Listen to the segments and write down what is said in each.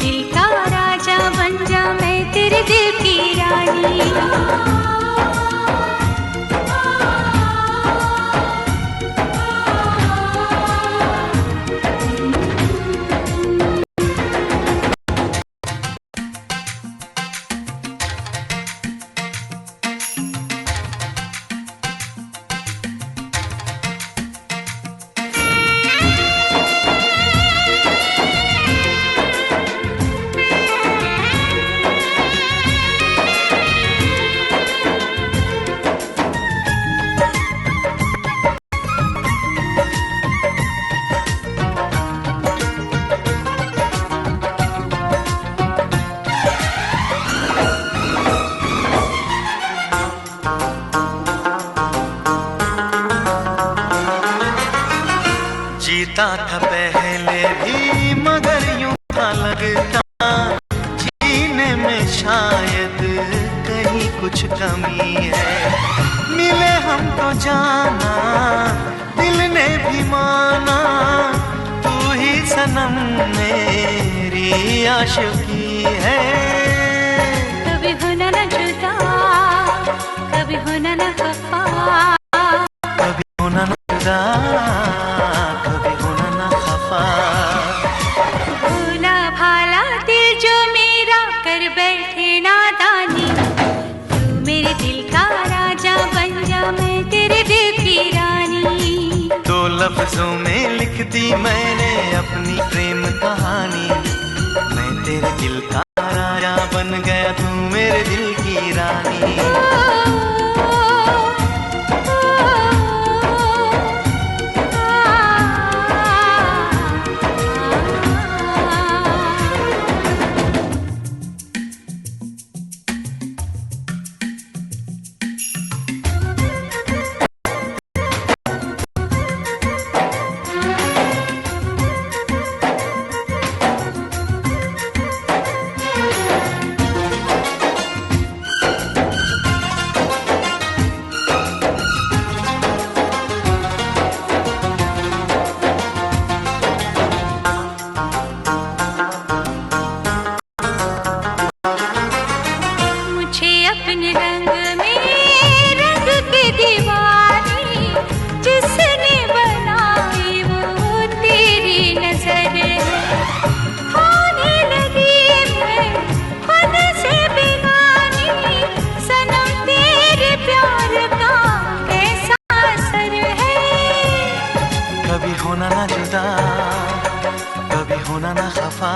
दिल का राजा बन जा, मैं तेरे दिल की रानी। जीता था पहले भी मगर यूं था लगता, जीने में शायद कहीं कुछ कमी है। मिले हमको जाना दिल ने भी माना, तू ही सनम मेरी आशिकी है। कभी होना न जुदा, कभी होना न खफा, कभी होना न जुदा, कभी होना न खफा। भोला भाला दिल जो मेरा कर बैठे नादानी, तू मेरे दिल का राजा बन जा, मैं तेरे दिल की रानी। दो लफ्जों में लिख दी मैंने अपनी प्रेम कहानी, मैं तेरे दिल का राजा बन गया, तू मेरे दिल की रानी। अपने रंग में रंग के दीवानी, जिसने बनाई वो तेरी नजर है। होने लगी मैं खुद से बेगानी, सनम तेरे प्यार का कैसा असर है। कभी होना ना जुदा, कभी होना ना खफा,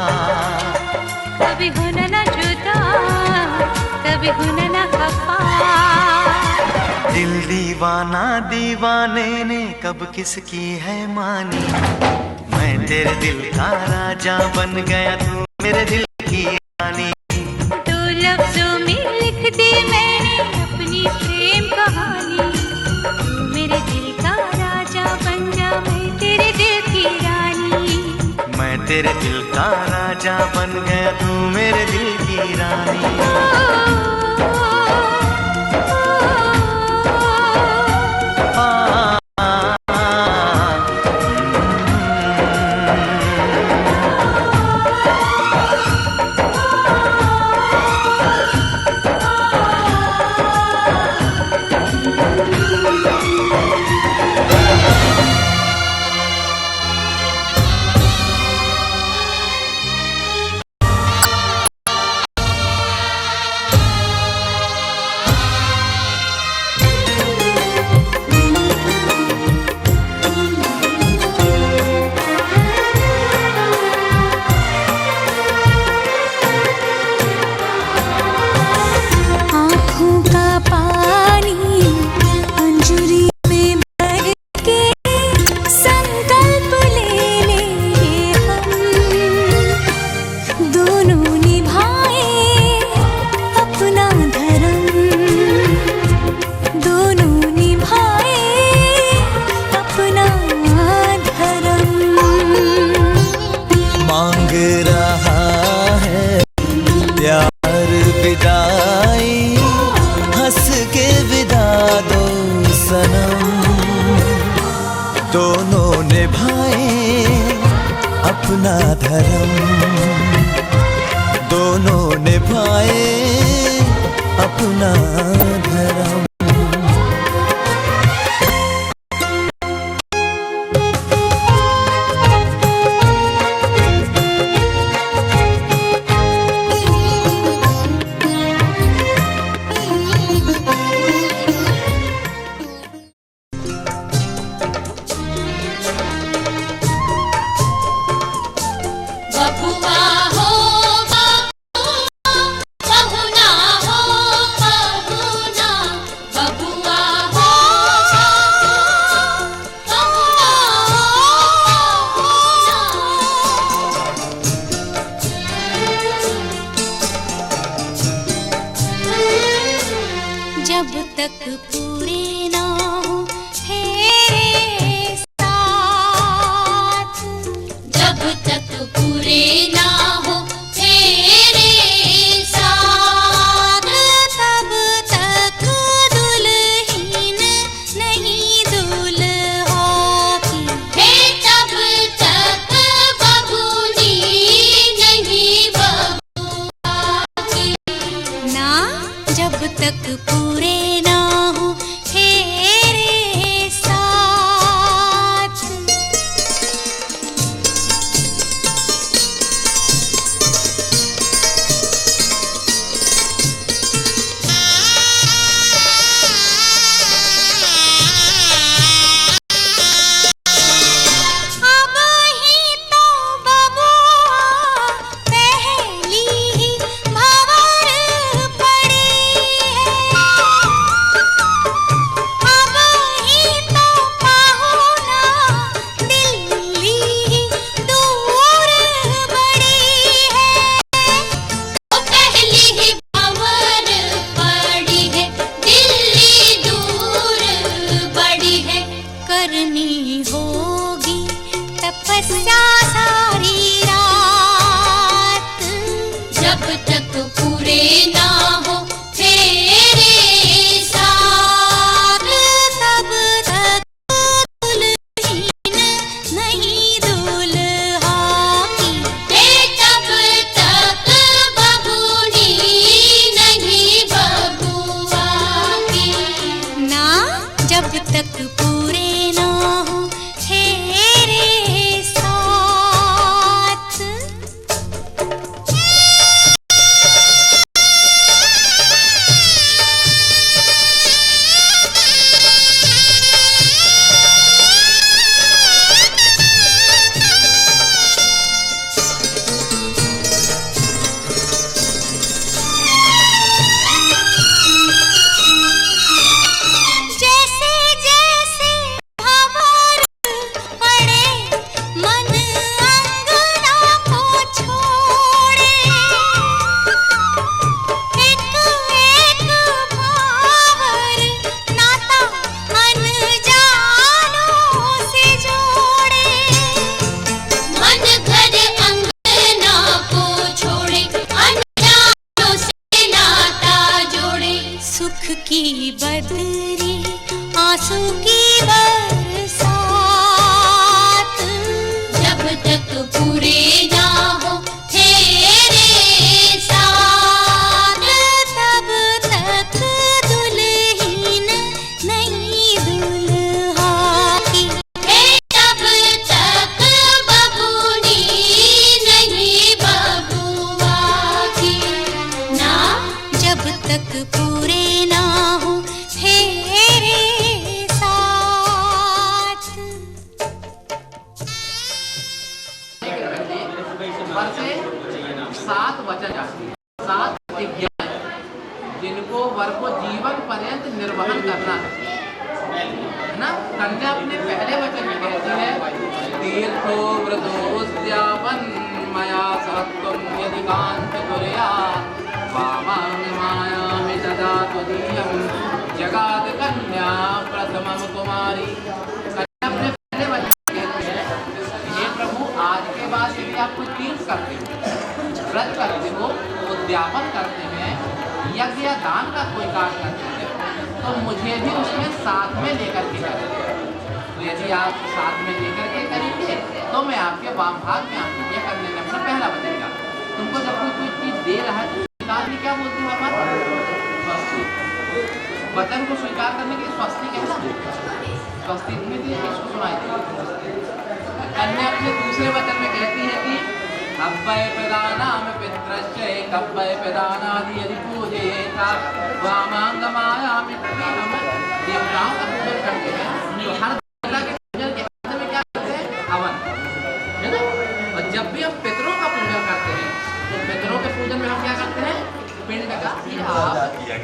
कभी होना ना जुदा, कभी होना ना खफा। दिल दीवाना दीवाने ने कब किसकी है मानी, मैं तेरे दिल का राजा बन गया, तू मेरे दिल की रानी। दो लफ्जों में लिख दी मैंने अपनी प्रेम कहानी, तू मेरे दिल का राजा बन जा, मैं तेरे दिल की रानी। मैं तेरे दिल का राजा बन गया, तू मेरे दिल की रानी। निभाए अपना धर्म। जब तक पूरे ना हो तेरे साथ, जब तक पूरे ना हो तेरे साथ, तब तक दुल्हन नहीं दूल्हा की, तब तक बबूनी नहीं बबुआ की ना। जब तक पूरे ना हो तेरे साथ। अब ही तो बबुआ पहली ही भंवर पड़ी है, अब ही तो पाहुना दिल्ली ही दूर बड़ी है, पहली ही भंवर पड़ी है, दिल्ली दूर बड़ी है। करनी होगी तपस्या सारी रात, जब तक पूरे ना हो तेरे साथ, तब तक दुल्हन नहीं दूल्हा की, तब तक बबूनी नहीं बबुआ की ना। जब तक पूरे ना हो तेरे साथ। 7 वचन आते हैं, 7 विज्ञान जिनको वर को जीवन पर्यंत निर्वहन करना है ना। कन्या अपने पहले वचन में कहती है तीर्थो व्रतोद्यापन मया सहत्वं यदि कांत कुर्या वामांग मायामि तदा त्वदीयं जगाद कन्या प्रथमं कुमारी। कन्या अपने पहले वचन में कहती है हे प्रभु आज के बाद यदि आप कोई तीर्थ करते हो, व्रत करते हो, उद्यापन करते हैं, यज्ञ या दान का कोई कार्य करते हैं तो मुझे भी उसमें साथ में लेकर के करेंगे। तो यदि आप साथ में लेकर के करेंगे तो मैं आपके वाम भाग में आपको यह करने में अपना पहला बचेगा। तुमको जब कोई चीज़ दे रहा है तो वचन को स्वीकार करने के लिए स्वस्ति कहना, स्वस्ति में थी, इसको सुनाई थी। कन्या अपने दूसरे वचन में कहती है कि अव्वय प्रदानाम पितृश्च कव्वय प्रदानादि यदि पूजयेता वामांगमायामि, हम देवताओं का पूजन करते हैं तो हर देवता के पूजन के अंत में क्या करते हैं? हवन, है ना। और जब भी हम पितरों का पूजन करते हैं तो पितरों के पूजन में हम क्या करते हैं? पिंड का, आप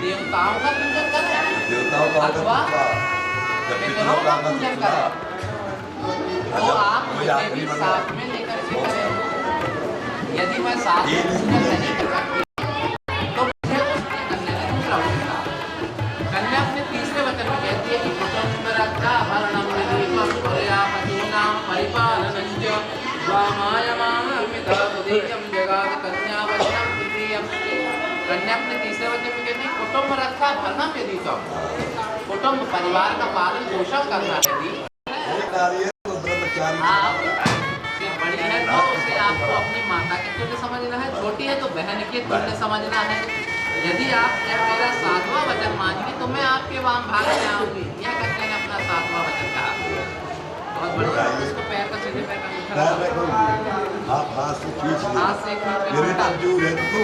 देवताओं का पूजन करें अथवा पितरों का पूजन करें तो आप मुझे भी साथ में लेकर के करें। यदि मैं साथ में पूजन नहीं कर सकती तो मुझे उसने कन्या ने दूसरा वचन कहा। कन्या अपने तीसरे वचन में कहती है कि कुटुंब रक्षा भरणम विदीपम पर्यामतीनां परिपालनं च वामायमामितमुदीयं जगाद कन्या वचनं तृतीयं। कन्या अपने तीसरे वचन में कहती है कुटुंब रक्षा भरणम विदीपम, कुटुंब परिवार का पालन पोषण करना यदि आप से बड़ी है तो उसे आपको अपनी माता के तुल्य समझना है, छोटी है तो बहन के तुल्य समझना है। यदि आप मेरा सातवां वचन मानेंगे तो मैं आपके वाम भाग में आऊंगी। यह कन्या ने अपना सातवां वचन कहा। बहुत बढ़िया। इसको पैर का सीधे पैर का मुठा आप हाथ से खींच लो, हाथ से खींच मेरे कर मंजूर है तू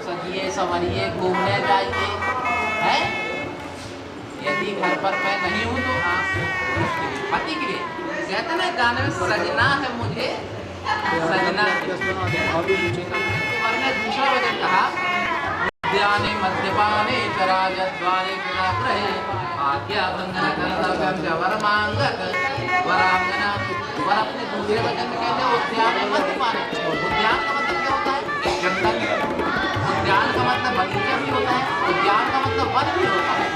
सजिए संवरिए घूमने जाइए, है। यदि घर पर मैं नहीं हूँ तो आप पति के लिए कहते ना गाने में सजना है मुझे, सजना वरना दूसरा वचन कहा उद्याने मद्यपाने चराजद्वारे ग्रहे आज्ञा भंगन कर्तव्यम च वरमांगत वरांगना। वर अपने दूसरे वचन में कहते हैं उद्यान मद्यपाने। उद्यान का मतलब क्या होता है? जंगल। उद्यान का मतलब बगीचा भी होता है, उद्यान का मतलब वन भी होता है।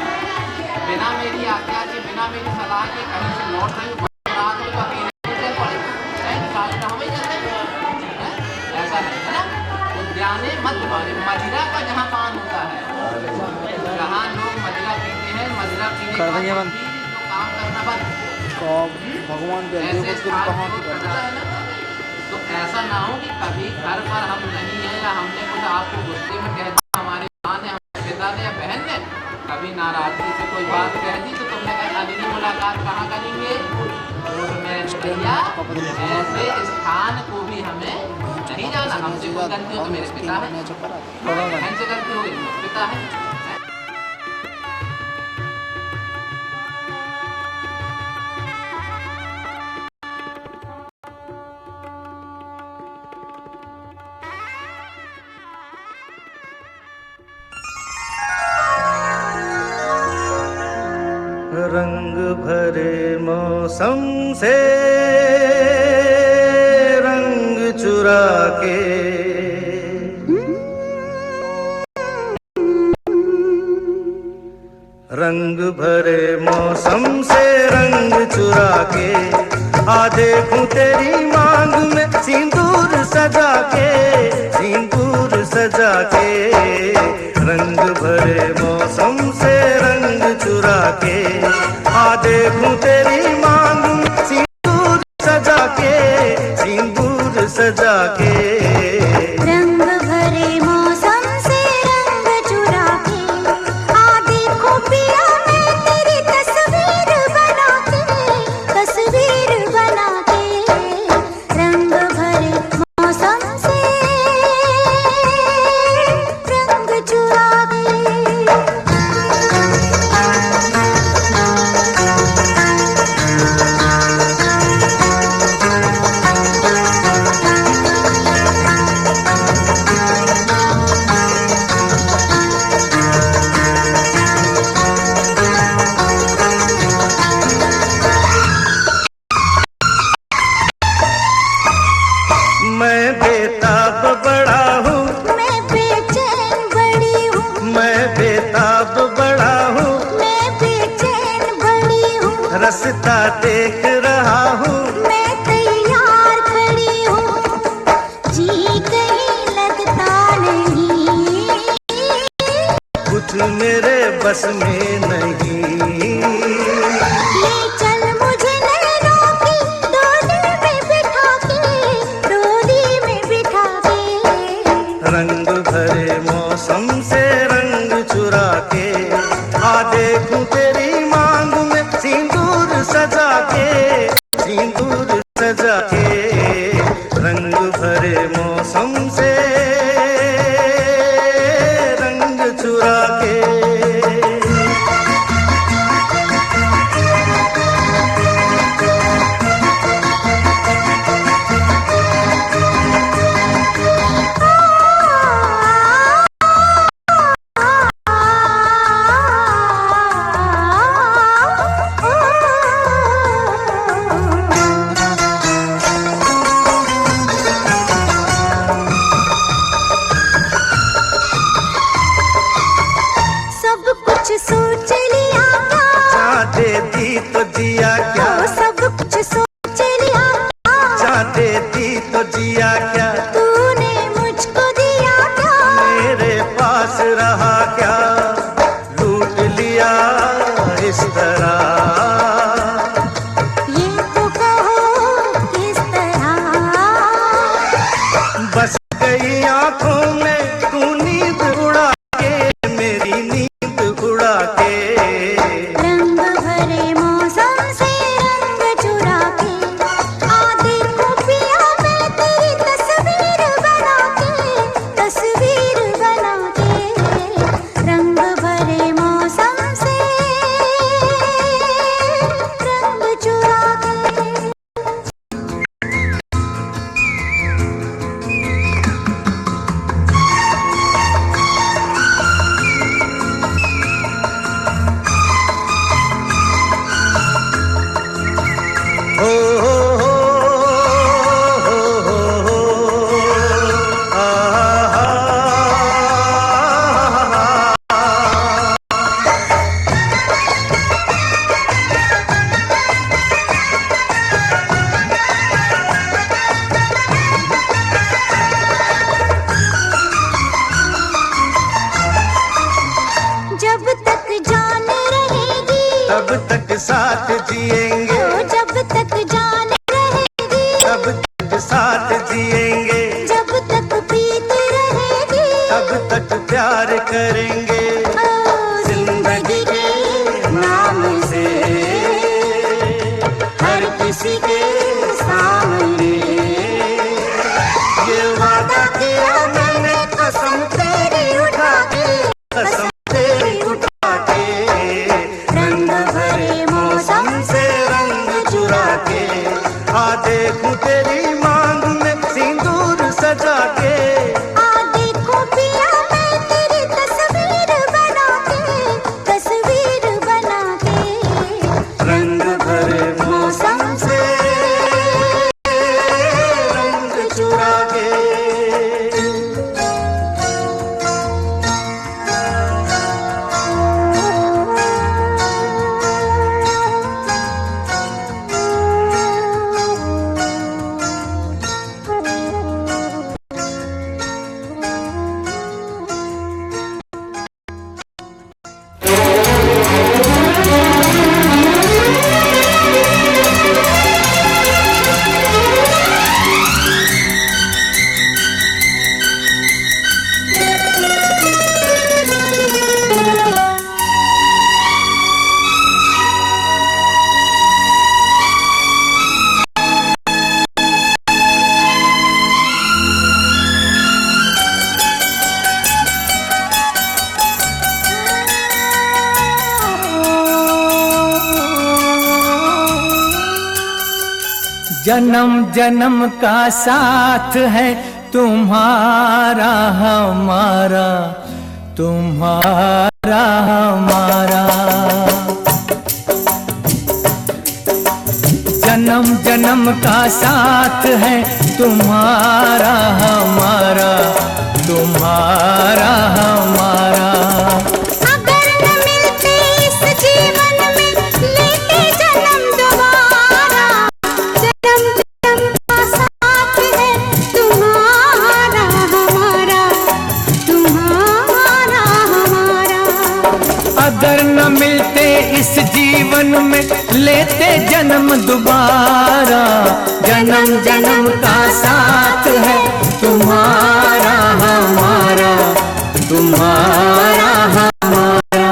बिना मेरी आज्ञा के, बिना मेरी सलाह के कहीं से लौट रही हूँ रात में तो अकेले चल पड़े हम ही चलते हैं, ऐसा नहीं है ना। उद्याने मद्यपाने, मदिरा का जहाँ पान होता है, जहाँ लोग मदिरा पीते हैं, मदिरा पीने के बाद तो काम करना बंद भगवान के ऐसे कहाँ है ना। तो ऐसा ना हो कि कभी घर पर हम नहीं है या हमने कुछ आपको गुस्से में कह दिया, हमारे माँ ने, हमारे पिता ने या बहन ने कभी नाराजगी से कोई बात कह दी तो तुमने कहा अगली मुलाकात कहाँ करेंगे? कोर्ट में भैया। ऐसे स्थान को भी हमें नहीं जाना। हमसे कोई गलती हो तो मेरे पिता है, बहन से गलती हो गई पिता है। रंग भरे मौसम से रंग चुरा के रंग भरे मौसम से रंग चुरा के आ देखूं तेरी मांग में सिंदूर सजा के, सिंदूर सजा के। रंग भरे मौसम से रंग चुरा के आ देखूं तेरी मांग में सिंदूर सजा के, सिंदूर सजा के। रंग भरे मौसम से रंग चुरा के आ देखो पिया मैं तेरी तस्वीर बना के, तस्वीर बना के। रंग भरे मौसम से रंग चुरा के। मैं बेताब बड़ा हूँ, मैं बेचैन बड़ी हूँ, मैं बेताब बड़ा हूँ, मैं बेचैन बड़ी हूँ। रास्ता देख रहा हूँ, मैं तैयार खड़ी हूँ, जी कहीं लगता नहीं, कुछ मेरे बस में नहीं। ले चल मुझे नैनों की डोली में बिठा के, डोली हो हो हो हो आ हा जब तक जान रहेगी तब तक साथ जिएंगे, जब तक जान रहेगी तब तक साथ जिएंगे, जब तक प्रीत रहेगी तब तक प्यार करेंगे। जिंदगी के नाम से हर किसी के सामने ये वादा किया मैंने, कसम तेरी उठा के, कसम तेरी उठा के, रंग भरे मौसम से रंग चुरा के, आ देखूं तेरी मांग में सिंदूर सजा के, आ देखो पिया मैं तेरी तस्वीर बना के, तस्वीर बना के, रंग भरे मौसम से रंग चुरा के। जन्म जन्म का साथ है तुम्हारा हमारा, तुम्हारा हमारा। जन्म जन्म का साथ है तुम्हारा हमारा, तुम्हारा हमारा। अगर न मिलते इस जीवन में लेते जन्म दोबारा, जन्म जन्म का साथ है तुम्हारा हमारा, तुम्हारा हमारा। अगर न मिलते इस जीवन में लेते जन्म दोबारा, जन्म जन्म का साथ है तुम्हारा हमारा, तुम्हारा हमारा।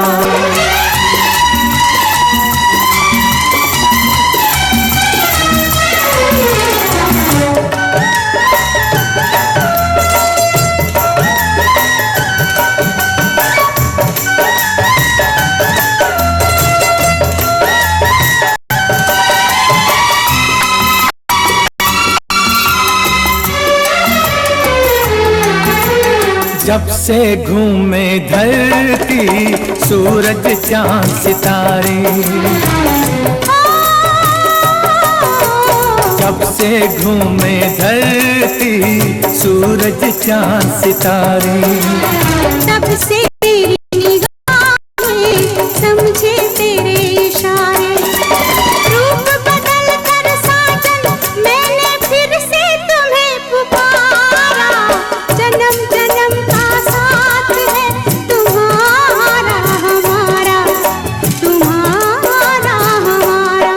जब से घूमे धरती सूरज चांद सितारे, जब से घूमे धरती सूरज चांद सितारे, तब से तेरी निगाहें समझे तेरे इशारे, रूप बदल कर साजन मैंने फिर से तुम्हें पुकारा। जन्म जन्म का साथ है तुम्हारा हमारा, तुम्हारा हमारा।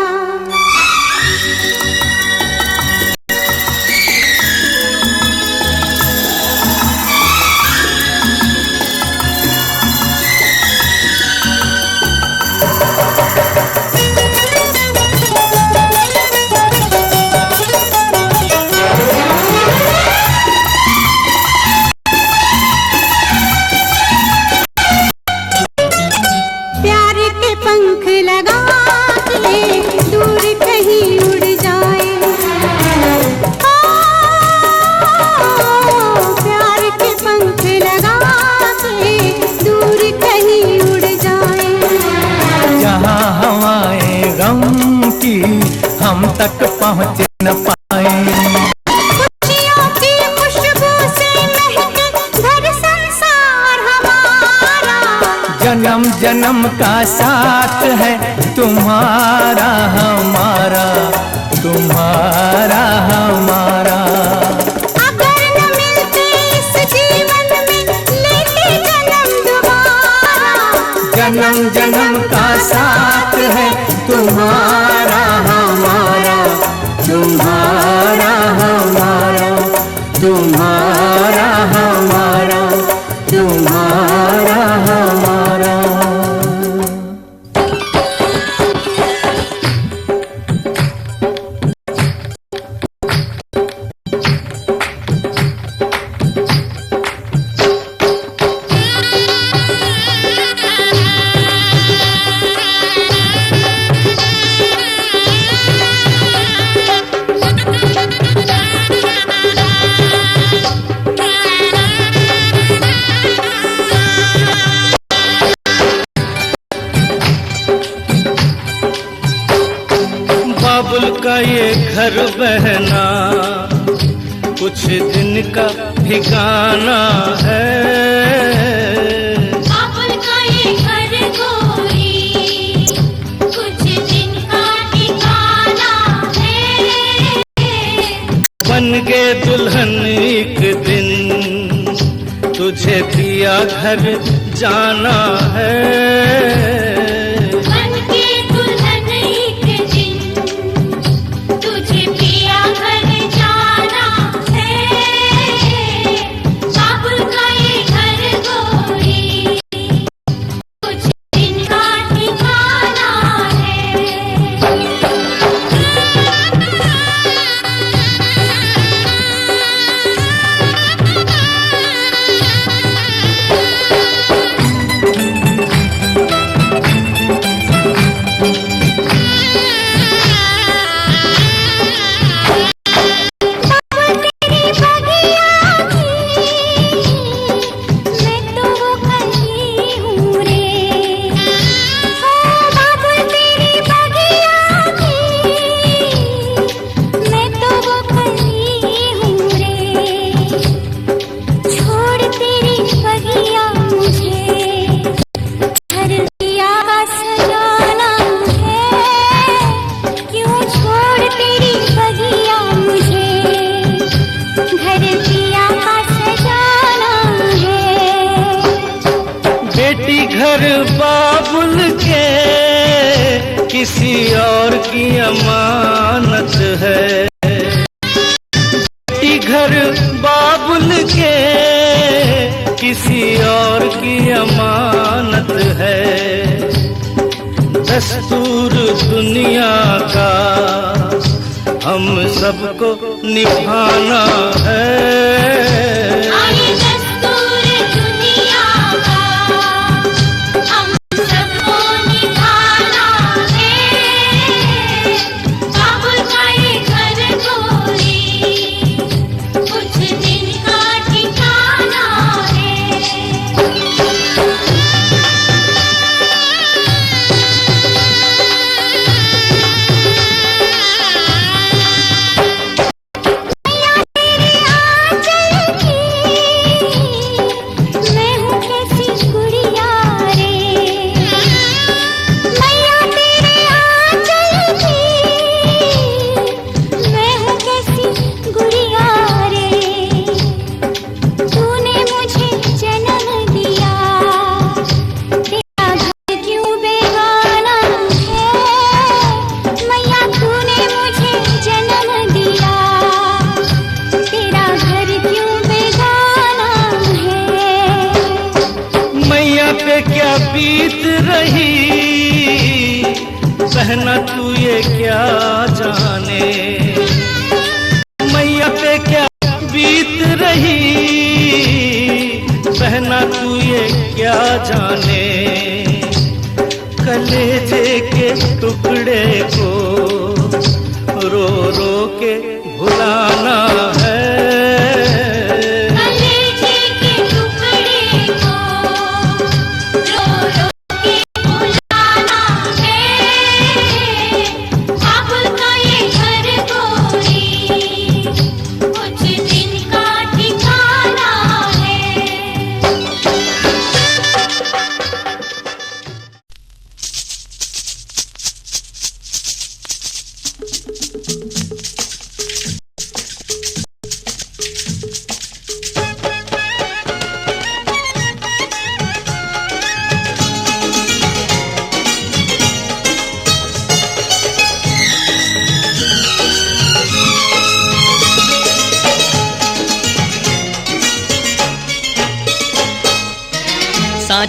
तक पहुँच न पाए। खुशियों की खुशबू से महके घर संसार हमारा, जन्म जन्म का साथ है तुम्हारा हमारा, तुम्हारा हमारा। अगर न मिलते इस जीवन में लेते जन्म दोबारा, जन्म जन्म का साथ है तुम्हारा हमारा, तुम्हारा हमारा, तुम्हारा हमारा, तुम्हारा हमारा। बाबुल का ये घर बहना कुछ दिन का ठिकाना है। बाबुल का ये घर कोई कुछ दिन का ठिकाना है। बन के दुल्हन एक दिन तुझे पिया घर जाना है। घर बाबुल के किसी और की अमानत है। बेटी घर बाबुल के किसी और की अमानत है। दस्तूर दुनिया का हम सबको निभाना है। बीत रही बहना तू ये क्या जाने। मैया पे क्या बीत रही बहना तू ये क्या जाने। कलेजे के टुकड़े को रो रो के भुलाना है। बाबुल का ये घर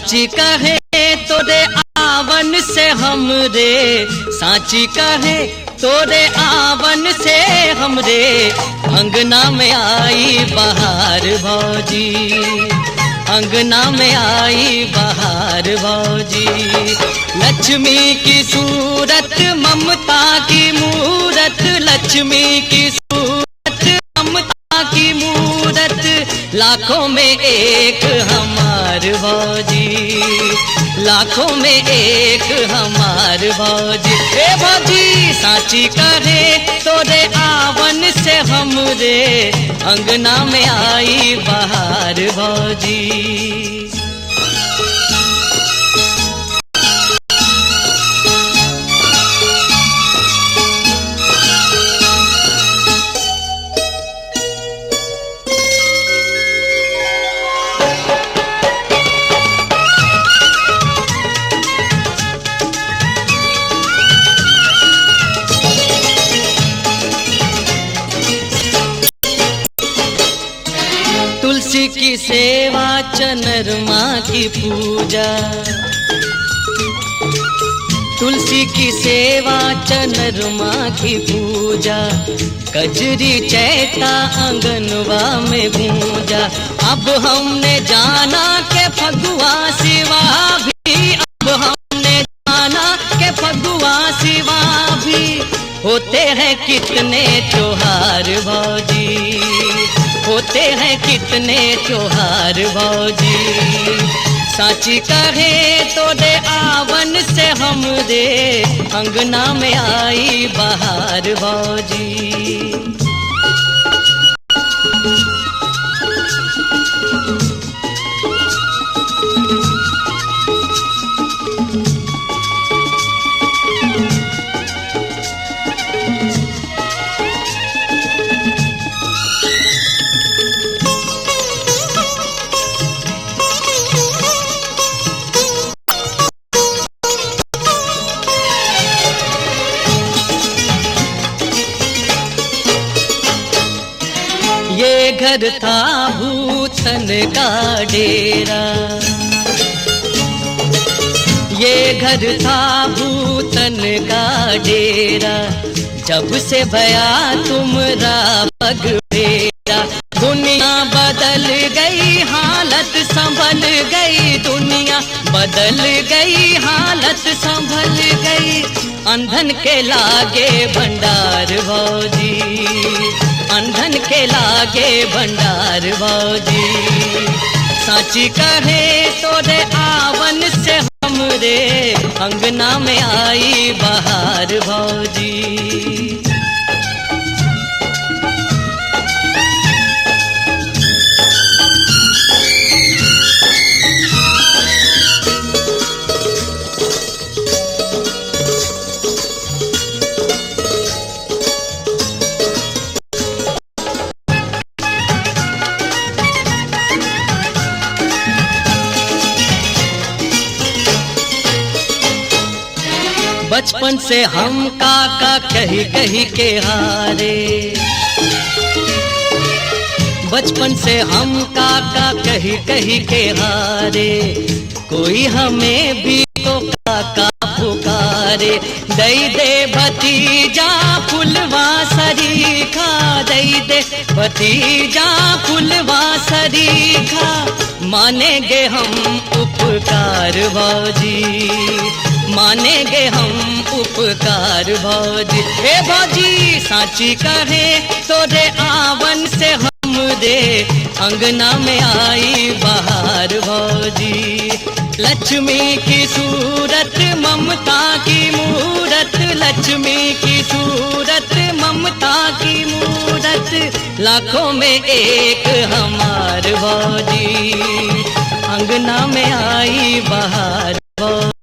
साची कहे तोरे आवन से हमरे, साची कहे तोरे आवन से हमरे अंगना में आई बहार भौजी, अंगना में आई बहार भौजी। लक्ष्मी की सूरत ममता की मूरत, लक्ष्मी की सूरत ममता की मूरत, लाखों में एक हमार भौजी, लाखों में एक हमार भौजी। ए भौजी साची कहे तोरे आवन से हमरे अंगना में आई बहार भौजी। तुलसी की सेवा चनरमा की पूजा, तुलसी की सेवा चनरमा की पूजा, कजरी चैता आंगनवा में गूंजा। अब हमने जाना के फगुआ सिवा भी, अब हमने जाना के फगुआ सिवा भी होते हैं कितने त्योहार भौजी, होते हैं कितने त्योहार भौजी। साची कहे तोरे आवन से हमरे अंगना में आई बहार भौजी। ये घर था भूतन का डेरा, ये घर था भूतन का डेरा, जब से भया तुमरा पगड़ेरा। दुनिया बदल गई हालत संभल गई, दुनिया बदल गई हालत संभल गई। अंधन के लागे भंडार भौजी, अंधन के लागे भंडार भौजी। साची कहे तोरे आवन से हमरे अंगना में आई बहार भौजी। बचपन से हम काका कही कही के हारे, बचपन से हम काका कही कही के हारे। कोई हमें भी तो काका पुकारे। दई दे भतीजा फुलवा सरीखा, दई दे भतीजा फुलवा सरीखा। मानेंगे हम उपकार भौजी, मानेंगे हम उपकार भौजी। हे भौजी साची कहे तोरे आवन से हमरे अंगना में आई बहार भौजी। लक्ष्मी की सूरत ममता की मूरत, लक्ष्मी की सूरत ममता की मूरत। लाखों में एक हमार भौजी, अंगना में आई बहार भौजी।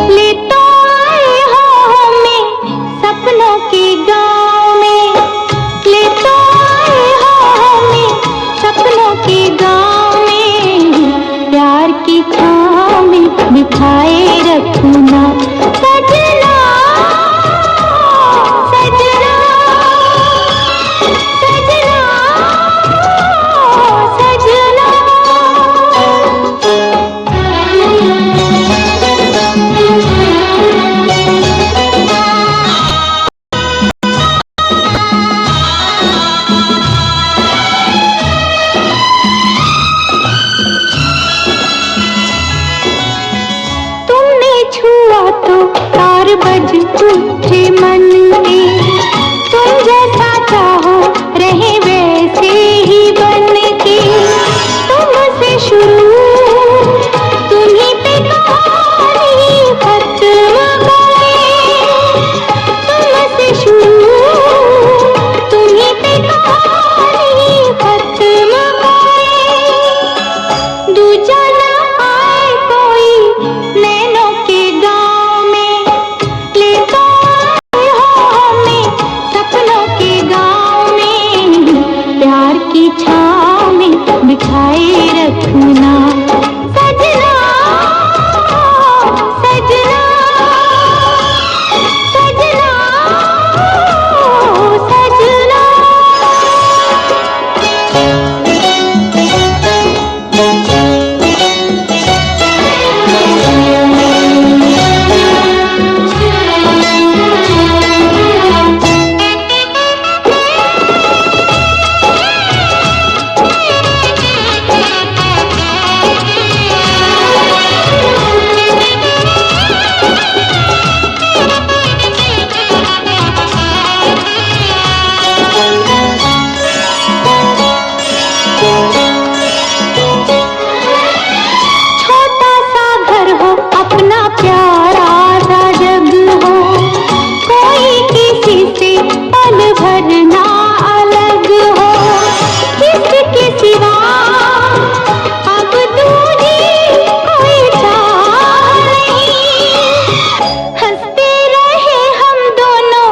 ले तो आए हो हमें सपनों की गाँव। छाँव में बिठाए रखना सजना सजना सजना सजना। तुमने छुआ तो तार बज उठे मन में, तुम जैसा चाहो रहे वैसे ही बन के। तुमसे शुरू तुम्हीं पे कहानी खत्म करे, तुमसे शुरू तुम्हीं पे कहानी खत्म करे। दूजा ना आए कोई नैनों के गाँव में, ले तो आए हो हमें सपनों के गाँव में। प्यार की छाँव में बिठाए रखना सजना सजना सजना सजना। छोटा सा घर हो अपना प्यारा सा जग हो, कोई किसी से पल भर ना अलग हो। किसके सिवा अब दूरी कोई चाह नहीं, हंसते रहे हम दोनों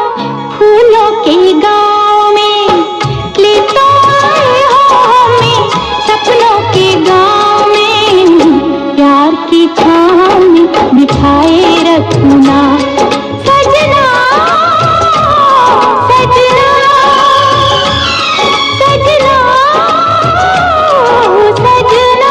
फूलों के गाँव में। ले तो आए हो हमें सपनों के गाँव में। प्यार की छाँव में बिठाए रखना सजना सजना सजना सजना।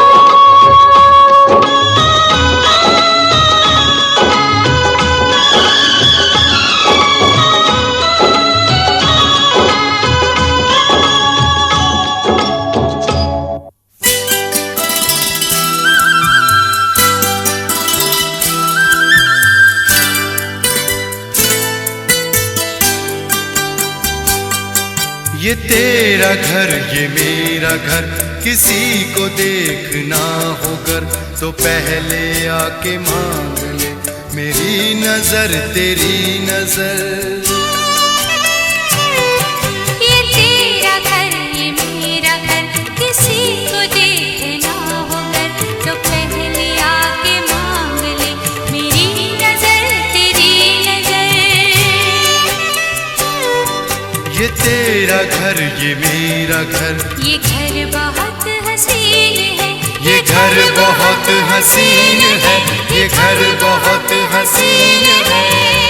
ये तेरा घर ये मेरा घर, किसी को देखना हो घर तो पहले आके मांग ले मेरी नजर तेरी नजर। ये तेरा घर ये मेरा घर, किसी को देखना हो घर तो पहले आके मांग ले मेरी नजर तेरी नजर। ये तेरा घर ये मेरा घर, ये घर बहुत हसीन है, ये घर बहुत हसीन है, ये घर बहुत हसीन है।